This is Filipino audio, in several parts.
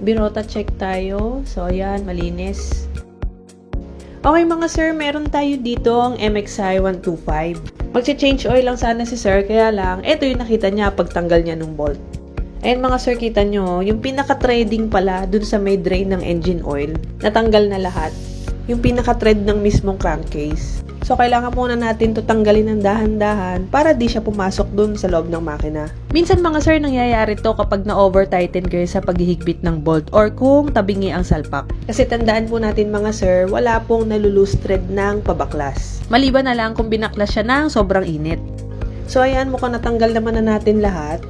Birota check tayo. So, ayan, malinis. Okay mga sir, meron tayo dito ang MXI 125. Magche-change oil lang sana si sir, kaya lang, ito yung nakita niya pagtanggal niya ng bolt. Ayan mga sir, kita nyo, yung pinaka-threading pala dun sa may drain ng engine oil, natanggal na lahat. Yung pinaka-thread ng mismong crankcase. So, kailangan muna natin to tanggalin ng dahan-dahan para di siya pumasok dun sa loob ng makina. Minsan mga sir, nangyayari to kapag na-over-tighten kayo sa paghihigpit ng bolt or kung tabingi ang salpak. Kasi tandaan po natin mga sir, wala pong nalulose thread ng pabaklas. Maliban na lang kung binaklas siya ng sobrang init. So, ayan, mukhang natanggal naman na natin lahat.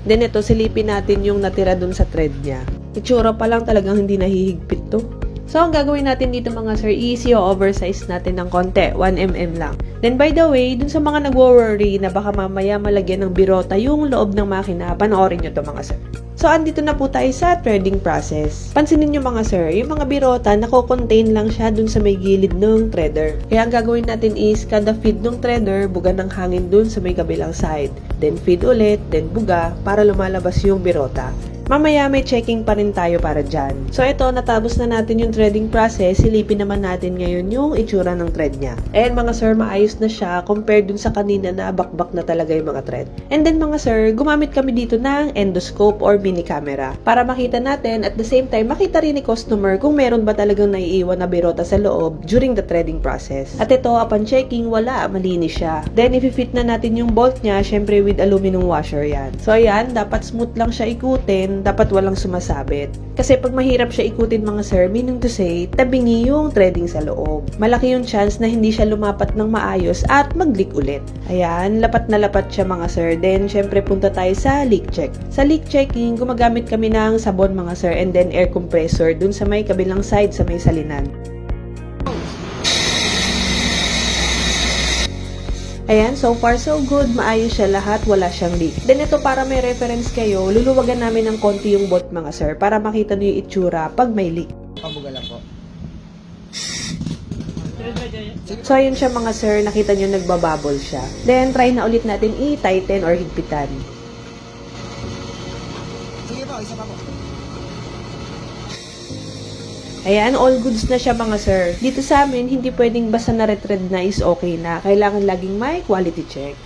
Then ito, silipin natin yung natira dun sa thread niya. Itsura pa lang talagang hindi nahihigpit to. So, ang gagawin natin dito mga sir, easy o oversize natin ng konti, 1mm lang. Then, by the way, dun sa mga nagwo-worry na baka mamaya malagyan ng birota yung loob ng makina, panoorin nyo to mga sir. So, andito na po tayo sa threading process. Pansinin nyo mga sir, yung mga birota, nako-contain lang siya dun sa may gilid ng threader. Kaya ang gagawin natin is, kada feed ng threader, buga ng hangin dun sa may kabilang side. Then, feed ulit, then buga, para lumalabas yung birota. Mamaya may checking pa rin tayo para dyan. So ito, natapos na natin yung threading process, silipin naman natin ngayon yung itsura ng thread niya. And mga sir, maayos na siya compared dun sa kanina na bakbak na talaga yung mga thread. And then mga sir, gumamit kami dito ng endoscope or mini camera para makita natin at the same time makita rin ni customer kung meron ba talagang naiiwan na birota sa loob during the threading process. At ito, upon checking, wala, malinis siya. Then if-fit na natin yung bolt niya, syempre with aluminum washer yan. So ayan, dapat smooth lang siya ikutin, dapat walang sumasabit. Kasi pag mahirap siya ikutin mga sir, meaning to say, tabingi yung threading sa loob. Malaki yung chance na hindi siya lumapat ng maayos at mag-leak ulit. Ayan, lapat na lapat siya mga sir. Then, syempre punta tayo sa leak check. Sa leak checking, gumagamit kami ng sabon mga sir and then air compressor dun sa may kabilang side sa may salinan. Ayan, so far so good, maayos siya lahat, wala siyang leak. Then ito para may reference kayo, luluwagan namin ng konti yung bolt mga sir para makita niyo yung itsura pag may leak. Pabuga lang po. So ayun siya mga sir, nakita niyo nagbabubble siya. Then try na ulit natin i-tighten or higpitan. Sige po, isa pa po. Ayan, all goods na siya mga sir. Dito sa amin, hindi pwedeng basta na retread na is okay na. Kailangan laging may quality check.